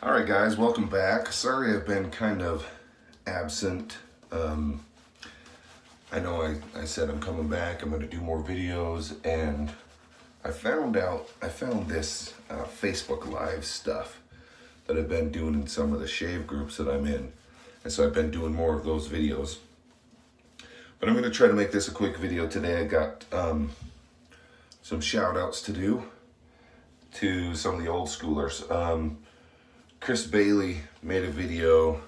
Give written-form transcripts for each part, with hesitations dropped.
All right, guys, welcome back. Sorry I've been kind of absent. I know I said I'm coming back. I'm going to do more videos, and I found this Facebook Live stuff that I've been doing in some of the shave groups that I'm in. And so I've been doing more of those videos. But I'm going to try to make this a quick video today. I got some shout outs to do to some of the old schoolers. Chris Bailey made a video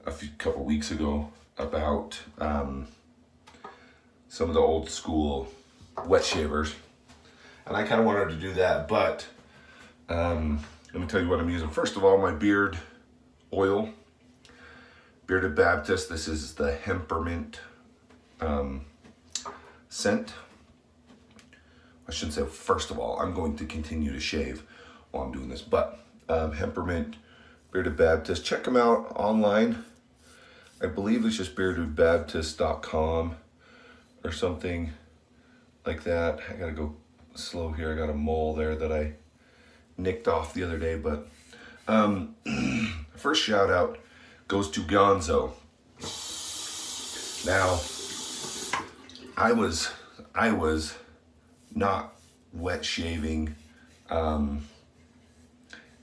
a couple weeks ago about some of the old school wet shavers, and I kind of wanted to do that, but let me tell you what I'm using. First of all, my beard oil, Bearded Baptist. This is the Hempermint scent. I shouldn't say first of all, I'm going to continue to shave while I'm doing this, but Hempermint Bearded Baptist. Check them out online. I believe it's just beardedbaptist.com or something like that. I gotta go slow here. I got a mole there that I nicked off the other day, but first shout out goes to Gonzo. Now, I was not wet shaving,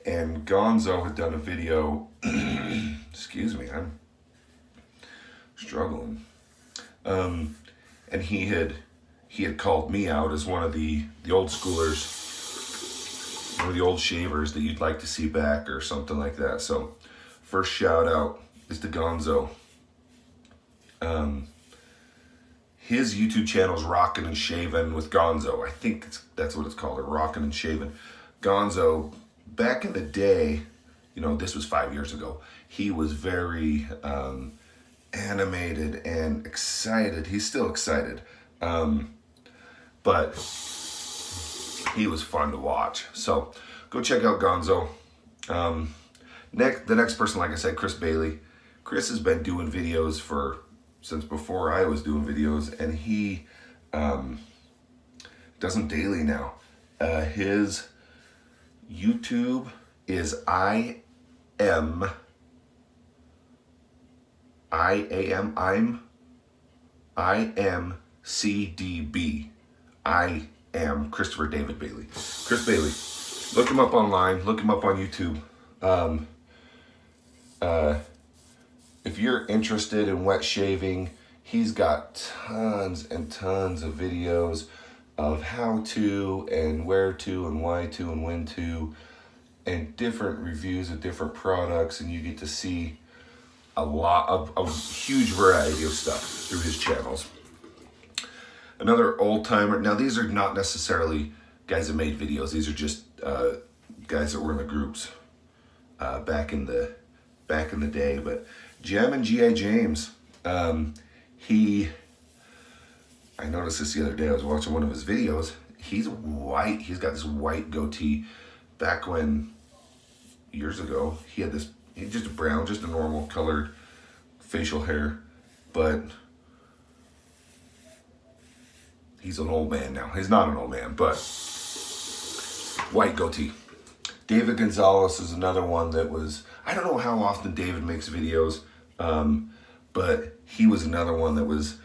and Gonzo had done a video. Excuse me, I'm struggling. And he had called me out as one of the old schoolers, one of the old shavers that you'd like to see back or something like that. So first shout out is to Gonzo. His YouTube channel is Rockin' and Shavin' with Gonzo. I think that's what it's called, Rockin' and Shavin'. Gonzo, back in the day, you know, this was 5 years ago, he was very animated and excited. He's still excited, but he was fun to watch. So go check out Gonzo. The next person, like I said, Chris Bailey. Chris has been doing videos since before I was doing videos, and he does them daily now. His YouTube is I am CDB. I am Christopher David Bailey. Chris Bailey. Look him up online. Look him up on YouTube. If you're interested in wet shaving, he's got tons and tons of videos of how to and where to and why to and when to, and different reviews of different products, and you get to see a lot of a huge variety of stuff through his channels. Another old timer. Now these are not necessarily guys that made videos. These are just guys that were in the groups back in the day. But Gem and G.I. James, I noticed this the other day. I was watching one of his videos. He's white. He's got this white goatee. Back when, years ago, he had this, just a brown, just a normal colored facial hair. But he's an old man now. He's not an old man, but white goatee. David Gonzalez is another one that was, I don't know how often David makes videos, but he was another one that was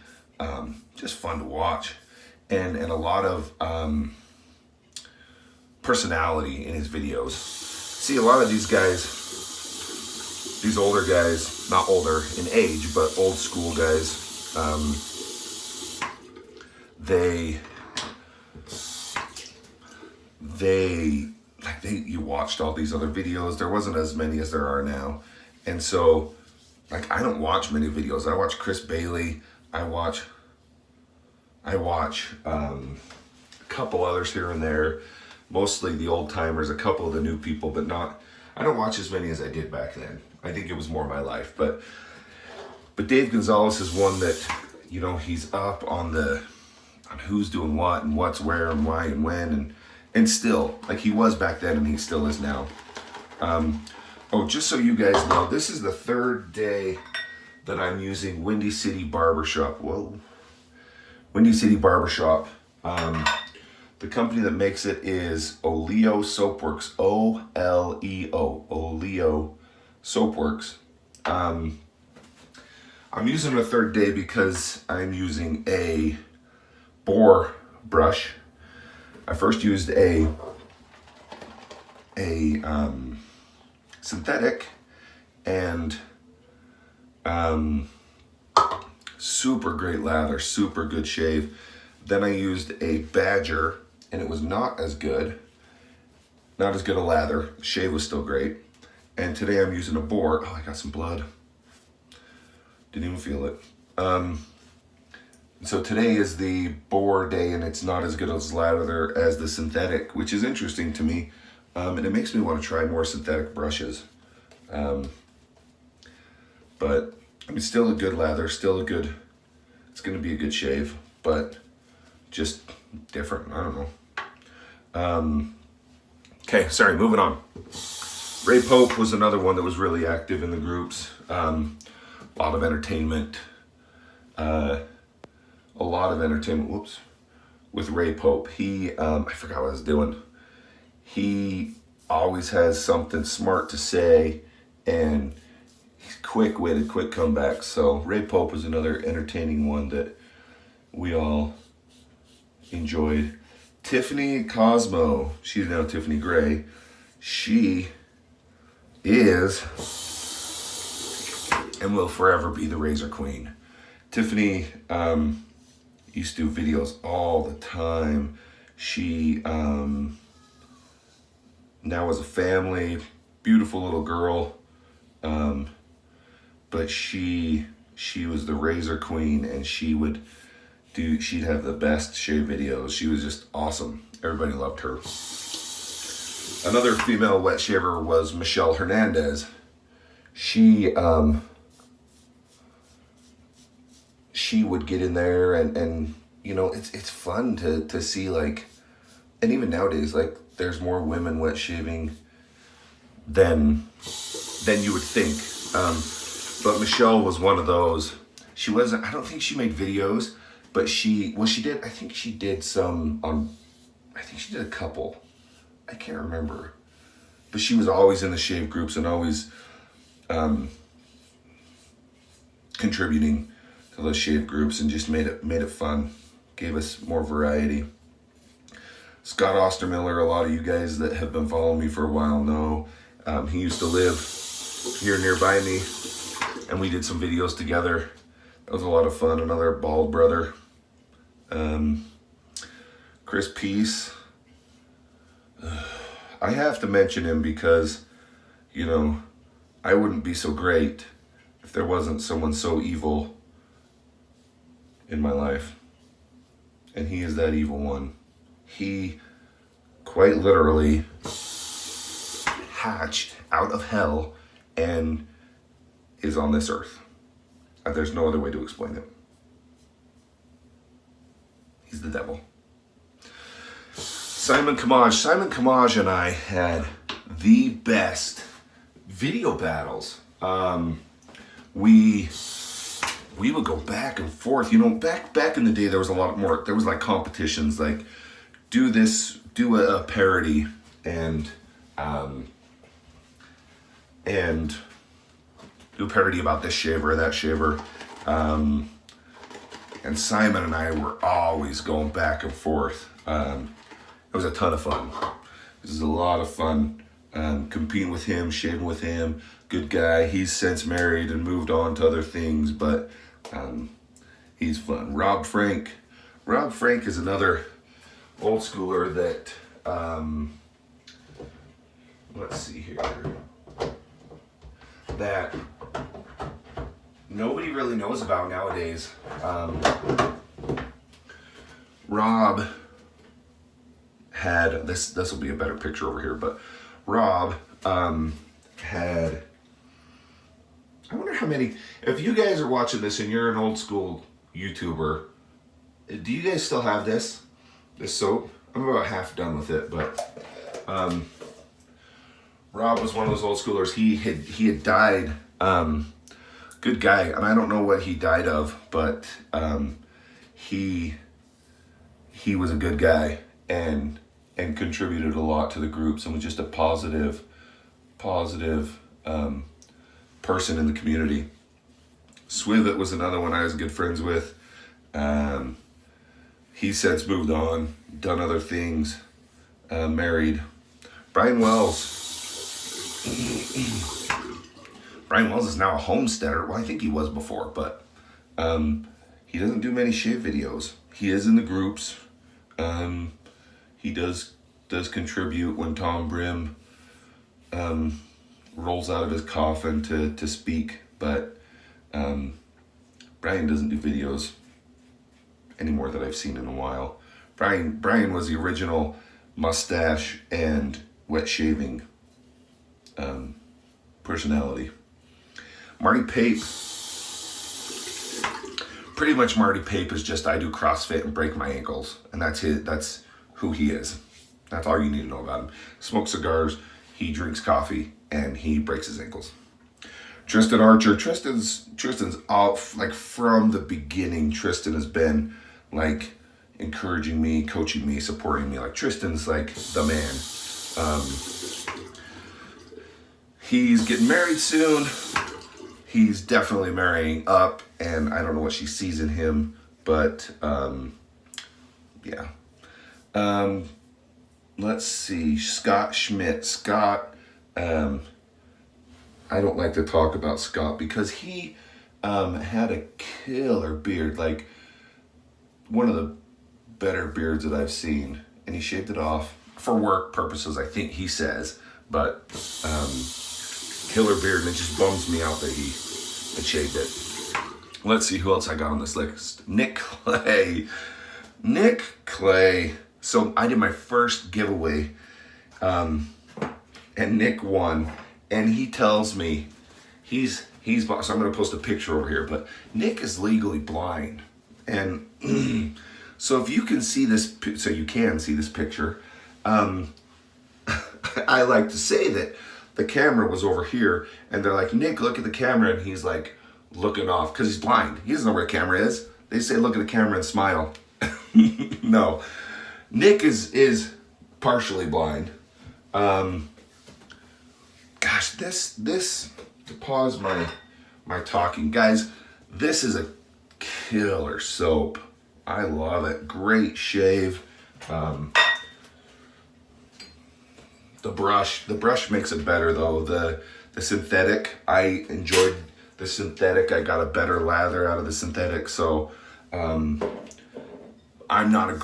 just fun to watch, and a lot of personality in his videos. See, a lot of these guys, these older guys, not older in age, but old school guys, you watched all these other videos. There wasn't as many as there are now. And so, like, I don't watch many videos. I watch Chris Bailey. I watch a couple others here and there. Mostly the old timers, a couple of the new people, but I don't watch as many as I did back then. I think it was more my life. But Dave Gonzalez is one that, you know, he's up on who's doing what and what's where and why and when, and still, like he was back then and he still is now. Just so you guys know, this is the third day that I'm using Windy City Barbershop. Whoa. Windy City Barbershop. The The company that makes it is Oleo Soapworks, O-L-E-O, Oleo Soapworks. I'm using a third day because I'm using a boar brush. I first used a synthetic and super great lather, super good shave. Then I used a Badger and it was not as good. Not as good a lather. Shave was still great. And today I'm using a boar. Oh, I got some blood. Didn't even feel it. So today is the boar day and it's not as good as lather as the synthetic, which is interesting to me. And it makes me want to try more synthetic brushes. But I mean, still a good lather, still a good, it's going to be a good shave, but just different. I don't know. Okay, sorry, moving on. Ray Pope was another one that was really active in the groups. A lot of entertainment. Whoops. With Ray Pope. He, I forgot what I was doing. He always has something smart to say and he's quick-witted, quick comeback. So Ray Pope was another entertaining one that we all enjoyed. Tiffany Cosmo, she's now Tiffany Gray. She is and will forever be the razor queen. Tiffany used to do videos all the time. She now has a family, beautiful little girl. But she was the razor queen and she'd have the best shave videos. She was just awesome. Everybody loved her. Another female wet shaver was Michelle Hernandez. She would get in there and you know, it's fun to see, like, and even nowadays, like, there's more women wet shaving than you would think. But Michelle was one of those. She wasn't, I don't think she made videos, but she did, I think she did some I think she did a couple. I can't remember. But she was always in the shave groups and always contributing to those shave groups and just made it fun. Gave us more variety. Scott Ostermiller, a lot of you guys that have been following me for a while know. He used to live here nearby me and we did some videos together. That was a lot of fun. Another bald brother. Chris Peace. I have to mention him because, you know, I wouldn't be so great if there wasn't someone so evil in my life. And he is that evil one. He quite literally hatched out of hell and is on this earth. There's no other way to explain it. He's the devil. Simon Kamaj and I had the best video battles. We would go back and forth. You know, back in the day, there was a lot more. There was like competitions, like do a parody and do a parody about this shaver or that shaver. And Simon and I were always going back and forth. It was a ton of fun. This is a lot of fun. Competing with him, shaving with him. Good guy. He's since married and moved on to other things, but he's fun. Rob Frank. Rob Frank is another old schooler that, let's see here, that nobody really knows about nowadays. Rob had, this will be a better picture over here, but Rob had, I wonder how many, if you guys are watching this and you're an old school YouTuber, do you guys still have this soap? I'm about half done with it, but Rob was one of those old schoolers. He had died, good guy, and I don't know what he died of, but he was a good guy, and contributed a lot to the groups and was just a positive person in the community. Swivit was another one I was good friends with. He's since moved on, done other things, married. Brian Wells. Brian Wells is now a homesteader. Well, I think he was before, but he doesn't do many shave videos. He is in the groups. He does contribute when Tom Brim rolls out of his coffin to speak, but Brian doesn't do videos anymore that I've seen in a while. Brian was the original mustache and wet shaving personality. Marty Pape. Pretty much Marty Pape is just, I do CrossFit and break my ankles, and that's who he is. That's all you need to know about him. Smokes cigars, he drinks coffee, and he breaks his ankles. Tristan Archer. Tristan's off, like, from the beginning. Tristan has been like encouraging me, coaching me, supporting me. Like, Tristan's like the man. He's getting married soon. He's definitely marrying up, and I don't know what she sees in him, but yeah. Let's see, Scott Schmidt. Scott, I don't like to talk about Scott because he had a killer beard, like one of the better beards that I've seen, and he shaved it off for work purposes, I think he says, but killer beard, and it just bums me out that he had shaved it. Let's see who else I got on this list. Nick Clay. So I did my first giveaway, and Nick won, and he tells me he's so I'm going to post a picture over here, but Nick is legally blind, and so if you can see this, so you can see this picture, I like to say that the camera was over here, and they're like, Nick, look at the camera, and he's like looking off because he's blind. He doesn't know where the camera is. They say look at the camera and smile. No, Nick is partially blind. Gosh, this to pause my talking, guys. This is a killer soap. I love it. Great shave. The brush makes it better though. The synthetic, I enjoyed the synthetic. I got a better lather out of the synthetic. So I'm not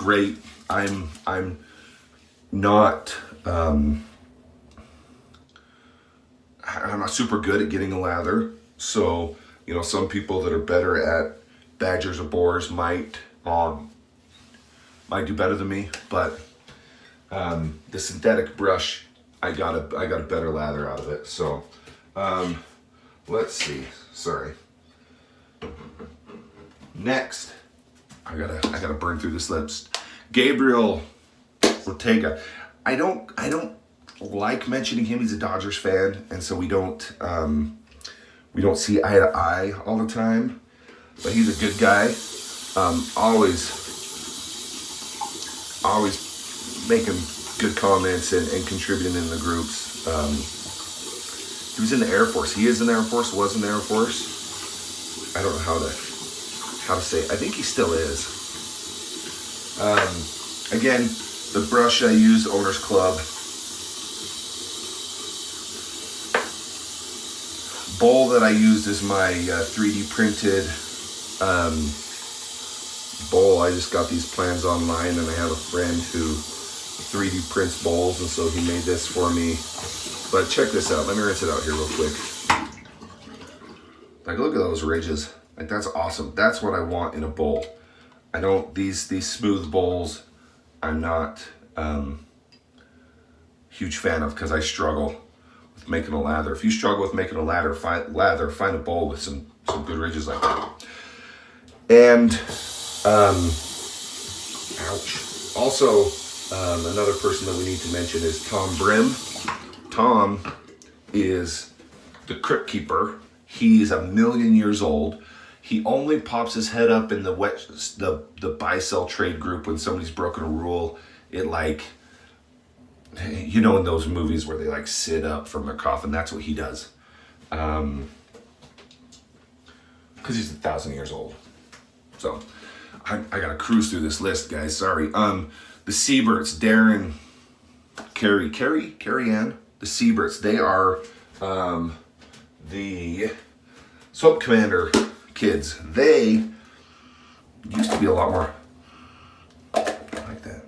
super good at getting a lather. So, you know, some people that are better at badgers or boars might do better than me, but the synthetic brush, I got a better lather out of it. So let's see. Sorry. Next, I gotta burn through this list. Gabriel Ortega. I don't like mentioning him. He's a Dodgers fan, and so we don't see eye to eye all the time. But he's a good guy. Always making good comments and contributing in the groups. He was in the Air Force. He is in the Air Force. Was in the Air Force. I don't know how to say it. I think he still is. Again, the brush I use, Owner's Club. Bowl that I used is my 3D printed bowl. I just got these plans online, and I have a friend who 3D prints bowls, and so he made this for me. But check this out. Let me rinse it out here real quick. Like, look at those ridges. Like, that's awesome. That's what I want in a bowl. I don't, these smooth bowls, I'm not huge fan of because I struggle with making a lather. If you struggle with making a lather, find a bowl with some good ridges like that. And ouch. Also, another person that we need to mention is Tom Brim. Tom is the crypt keeper. He's 1,000,000 years old. He only pops his head up in the buy-sell trade group when somebody's broken a rule it like, you know, in those movies where they like sit up from their coffin, that's what he does. Because he's 1,000 years old. So I gotta cruise through this list, guys. Sorry. The Sieberts, Darren, Carrie Ann, the Sieberts. They are the Soap Commander kids. They used to be a lot more like that.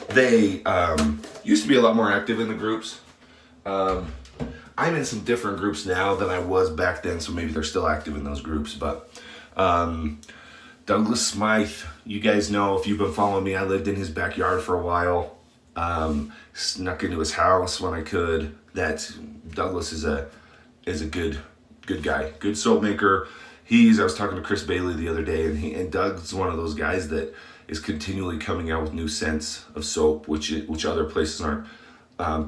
They used to be a lot more active in the groups. I'm in some different groups now than I was back then, so maybe they're still active in those groups. But Douglas Smythe, you guys know, if you've been following me, I lived in his backyard for a while. Snuck into his house when I could. Douglas is a good guy, good soap maker. I was talking to Chris Bailey the other day, and Doug's one of those guys that is continually coming out with new scents of soap, which other places aren't.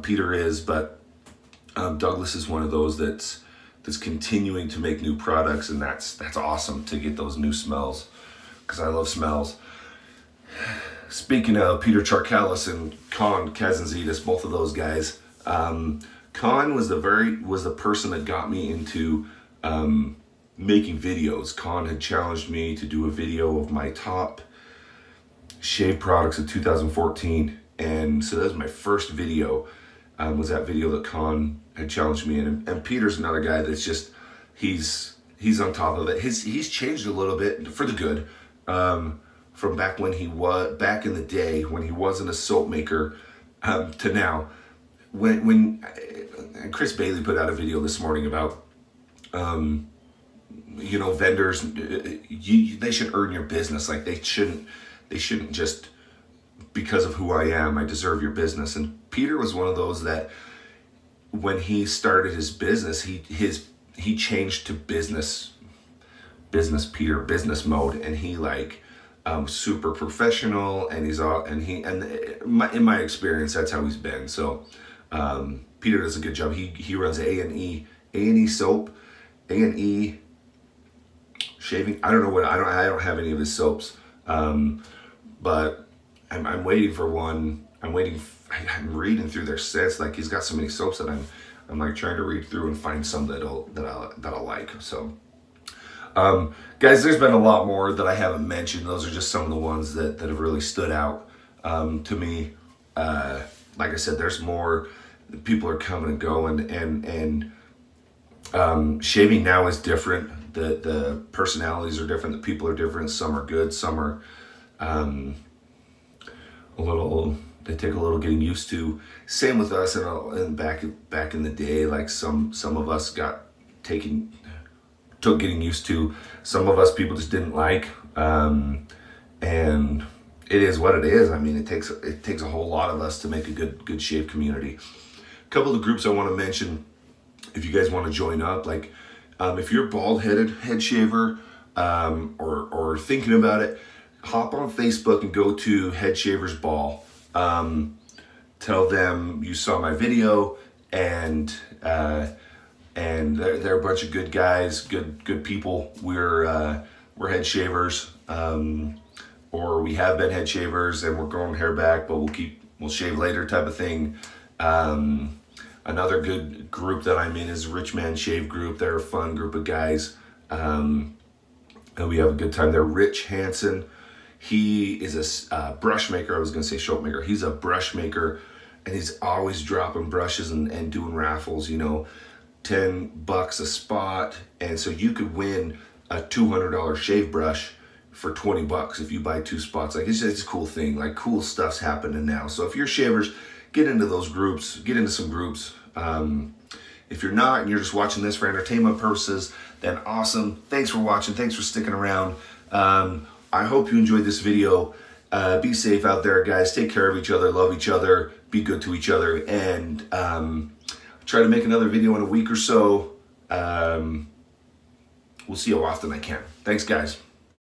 Peter is, but Douglas is one of those that's continuing to make new products, and that's awesome to get those new smells, because I love smells. Speaking of Peter Charkalis and Con Kazantzidis, both of those guys, Con was the person that got me into making videos. Con had challenged me to do a video of my top shave products of 2014, and so that was my first video. Was that video that Con had challenged me in, and Peter's another guy that's just he's on top of it. He's changed a little bit for the good, from back when back in the day when he wasn't a soap maker, to now. When Chris Bailey put out a video this morning about you know, vendors, they should earn your business. Like they shouldn't just, because of who I am, I deserve your business. And Peter was one of those that when he started his business, he changed to business mode, and he like super professional, and in my experience, that's how he's been. So Peter does a good job. He runs A&E soap, A&E shaving. I don't know I don't have any of his soaps, but I'm waiting for one. I'm reading through their sets. Like he's got so many soaps that I'm like trying to read through and find some that I'll like. So guys, there's been a lot more that I haven't mentioned. Those are just some of the ones that have really stood out to me. Like I said, there's more. People are coming and going, and shaving now is different. The personalities are different. The people are different. Some are good. Some are they take a little getting used to. Same with us, and back in the day, like some of us took getting used to. Some of us people just didn't like, and it is what it is. I mean, it takes a whole lot of us to make a good shave community. A couple of the groups I want to mention, if you guys want to join up, like if you're bald-headed head shaver, or thinking about it, hop on Facebook and go to Head Shavers Ball. Tell them you saw my video, and they're a bunch of good guys, good people. We're head shavers, or we have been head shavers, and we're growing hair back, but we'll shave later type of thing. Another good group that I'm in is Rich Man Shave Group. They're a fun group of guys, and we have a good time there. Rich Hansen, he is a brush maker. I was going to say soap maker. He's a brush maker, and he's always dropping brushes and doing raffles, you know, $10 a spot. And so you could win a $200 shave brush for $20 if you buy 2 spots. Like it's a cool thing. Like cool stuff's happening now. So if you're shavers, get into those groups, get into some groups. If you're not and you're just watching this for entertainment purposes, then awesome. Thanks for watching. Thanks for sticking around. I hope you enjoyed this video. Be safe out there, guys. Take care of each other. Love each other. Be good to each other. And try to make another video in a week or so. We'll see how often I can. Thanks, guys.